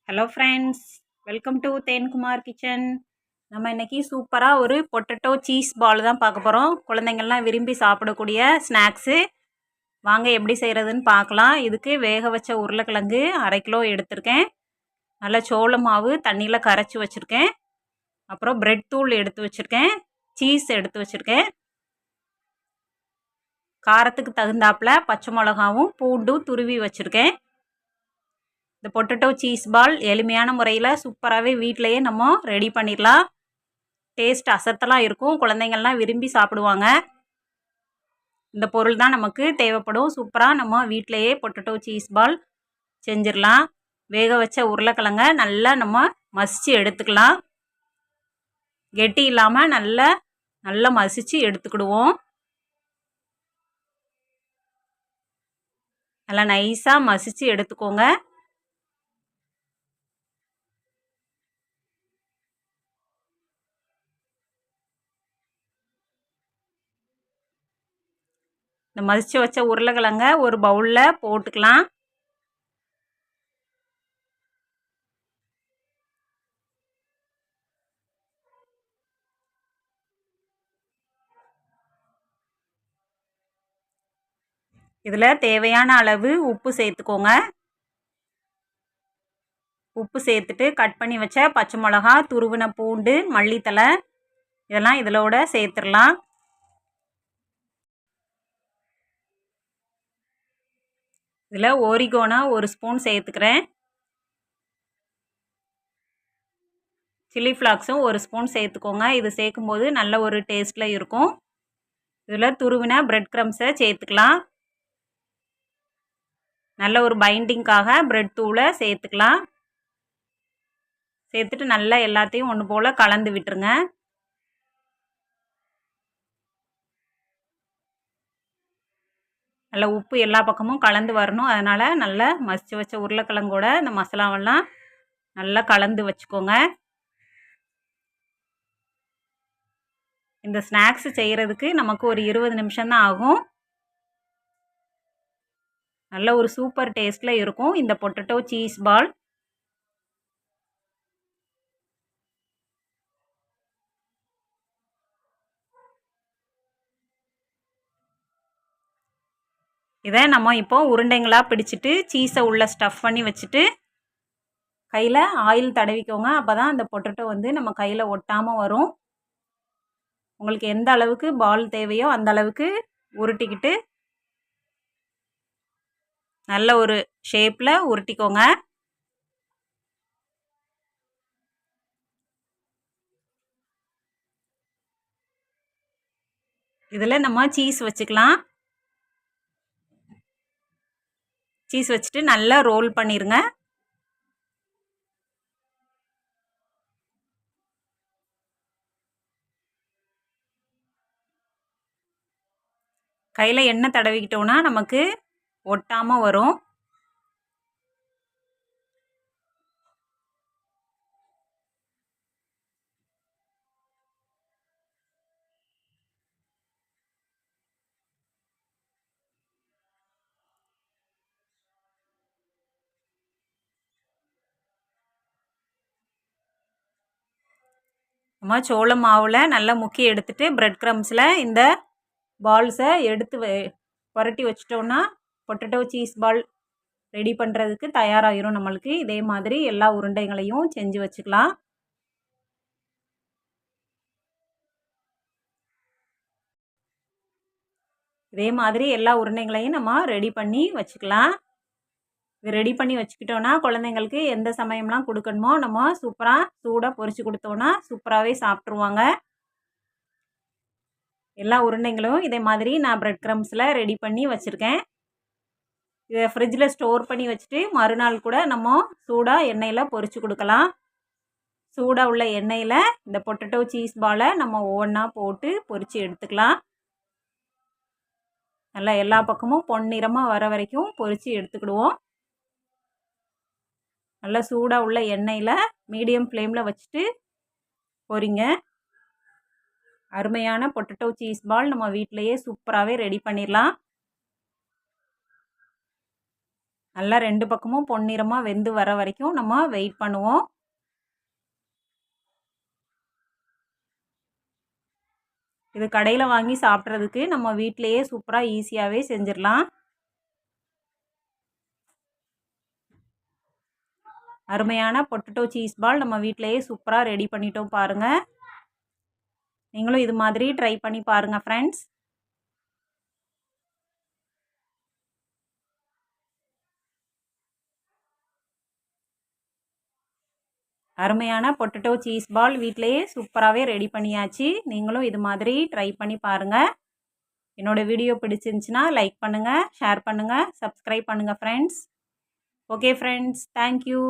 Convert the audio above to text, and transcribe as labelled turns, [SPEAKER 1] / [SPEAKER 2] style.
[SPEAKER 1] Hello friends, welcome to Thenkumar kitchen. நம்ம இன்றைக்கி சூப்பராக ஒரு பொட்டேட்டோ சீஸ் பால் தான் பார்க்க போகிறோம். குழந்தைங்கள்லாம் விரும்பி சாப்பிடக்கூடிய ஸ்நாக்ஸு. வாங்க எப்படி செய்கிறதுன்னு பார்க்கலாம். இதுக்கு வேக வச்ச உருளைக்கிழங்கு 1/2 கிலோ எடுத்திருக்கேன். நல்லா சோள மாவு தண்ணியில் கரைச்சி வச்சுருக்கேன். அப்புறம் பிரெட் தூள் எடுத்து வச்சுருக்கேன். சீஸ் எடுத்து வச்சுருக்கேன். காரத்துக்கு தகுந்தாப்பில் பச்சை மிளகாவும் பூண்டும் துருவி வச்சுருக்கேன். இந்த பொட்டேட்டோ சீஸ் பால் எளிமையான முறையில் சூப்பராகவே வீட்டிலையே நம்ம ரெடி பண்ணிடலாம். டேஸ்ட் அசத்தலாம் இருக்கும். குழந்தைங்கள்லாம் விரும்பி சாப்பிடுவாங்க. இந்த பொருள் தான் நமக்கு தேவைப்படும். சூப்பராக நம்ம வீட்டிலையே பொட்டேட்டோ சீஸ் பால் செஞ்சிடலாம். வேக வச்ச உருளைக்கிழங்க நல்லா நம்ம மசித்து எடுத்துக்கலாம். கெட்டி இல்லாமல் நல்லா மசித்து எடுத்துக்கிடுவோம். நல்லா நைஸாக மசித்து எடுத்துக்கோங்க. இந்த மசிச்சு வச்ச உருளைக்கிழங்க ஒரு பவுலில் போட்டுக்கலாம். இதில் தேவையான அளவு உப்பு சேர்த்துக்கோங்க. உப்பு சேர்த்துட்டு கட் பண்ணி வச்ச பச்சை மிளகா, துருவின பூண்டு, மல்லித்தலை இதெல்லாம் இதிலோட சேர்த்துடலாம். இதில் ஓரிகோனா 1 ஸ்பூன் சேர்த்துக்கிறேன். சில்லி ஃப்ளாக்ஸும் 1 ஸ்பூன் சேர்த்துக்கோங்க. இது சேர்க்கும்போது நல்ல ஒரு டேஸ்ட்டில் இருக்கும். இதில் துருவின பிரெட் க்ரம்ஸை சேர்த்துக்கலாம். நல்ல ஒரு பைண்டிங்காக பிரெட் தூளை சேர்த்துக்கலாம். சேர்த்துட்டு நல்லா எல்லாத்தையும் ஒன்று போல் கலந்து விட்டுருங்க. நல்லா உப்பு எல்லா பக்கமும் கலந்து வரணும். அதனால் நல்லா மசிச்சு வச்ச உருளைக்கிழங்கோட இந்த மசாலாவெல்லாம் நல்லா கலந்து வச்சுக்கோங்க. இந்த ஸ்நாக்ஸ் செய்கிறதுக்கு நமக்கு ஒரு 20 நிமிஷம்தான் ஆகும். நல்ல ஒரு சூப்பர் டேஸ்ட்டில் இருக்கும் இந்த பொட்டேட்டோ சீஸ் பால். இதை நம்ம இப்போ உருண்டைங்களாக பிடிச்சிட்டு சீஸை உள்ளே ஸ்டஃப் பண்ணி வச்சுட்டு கையில் ஆயில் தடவிக்கோங்க. அப்போ தான் அந்த பொட்டேட்டோ வந்து நம்ம கையில் ஒட்டாமல் வரும். உங்களுக்கு எந்த அளவுக்கு பால் தேவையோ அந்த அளவுக்கு உருட்டிக்கிட்டு நல்ல ஒரு ஷேப்பில் உருட்டிக்கோங்க. இதில் நம்ம சீஸ் வச்சுக்கலாம். சீஸ் வச்சுட்டு நல்லா ரோல் பண்ணிடுங்க. கையில் எண்ணெய் தடவிக்கிட்டோன்னா நமக்கு ஒட்டாமல் வரும். நம்ம சோள மாவில் நல்லா முக்கி எடுத்துட்டு பிரெட் க்ரம்ஸில் இந்த பால்ஸை எடுத்து புரட்டி வச்சிட்டோன்னா பொட்டேட்டோ சீஸ் பால் ரெடி பண்ணுறதுக்கு தயாராகிரும் நம்மளுக்கு. இதே மாதிரி எல்லா உருண்டைகளையும் செஞ்சு வச்சுக்கலாம். இதே மாதிரி எல்லா உருண்டைகளையும் நம்ம ரெடி பண்ணி வச்சுக்கலாம். இது ரெடி பண்ணி வச்சுக்கிட்டோன்னா குழந்தைங்களுக்கு எந்த சமயம்லாம் கொடுக்கணுமோ நம்ம சூப்பராக சூடாக பொரிச்சு கொடுத்தோன்னா சூப்பராகவே சாப்பிட்ருவாங்க. எல்லா உருண்டைங்களும் இதே மாதிரி நான் பிரெட் க்ரம்ஸில் ரெடி பண்ணி வச்சுருக்கேன். இதை ஃப்ரிட்ஜில் ஸ்டோர் பண்ணி வச்சுட்டு மறுநாள் கூட நம்ம சூடாக எண்ணெயில் பொரிச்சு கொடுக்கலாம். சூடாக உள்ள எண்ணெயில் இந்த பொட்டேட்டோ சீஸ் பாலை நம்ம ஒவ்வொன்றா போட்டு பொரித்து எடுத்துக்கலாம். நல்லா எல்லா பக்கமும் பொன்னிறமாக வர வரைக்கும் பொரித்து எடுத்துக்கிடுவோம். நல்லா சூடாக உள்ள எண்ணெயில் மீடியம் ஃப்ளேமில் வச்சுட்டு பொரிங்க. அருமையான பொட்டேட்டோ சீஸ் பால் நம்ம வீட்டிலையே சூப்பராகவே ரெடி பண்ணிடலாம். நல்லா 2 பக்கமும் பொன்னிறமாக வெந்து வர வரைக்கும் நம்ம வெயிட் பண்ணுவோம். இது கடையில் வாங்கி சாப்பிட்றதுக்கு நம்ம வீட்டிலையே சூப்பராக ஈஸியாகவே செஞ்சிடலாம். அருமையான பொட்டேட்டோ சீஸ் பால் நம்ம வீட்டிலையே சூப்பராக ரெடி பண்ணிட்டோம் பாருங்கள். நீங்களும் இது மாதிரி ட்ரை பண்ணி பாருங்கள் ஃப்ரெண்ட்ஸ். அருமையான பொட்டேட்டோ சீஸ் பால் வீட்டிலையே சூப்பராகவே ரெடி பண்ணியாச்சு. நீங்களும் இது மாதிரி ட்ரை பண்ணி பாருங்கள். என்னோடய வீடியோ பிடிச்சிருந்துச்சின்னா லைக் பண்ணுங்கள், ஷேர் பண்ணுங்கள், சப்ஸ்கிரைப் பண்ணுங்கள் ஃப்ரெண்ட்ஸ். Okay friends, thank you.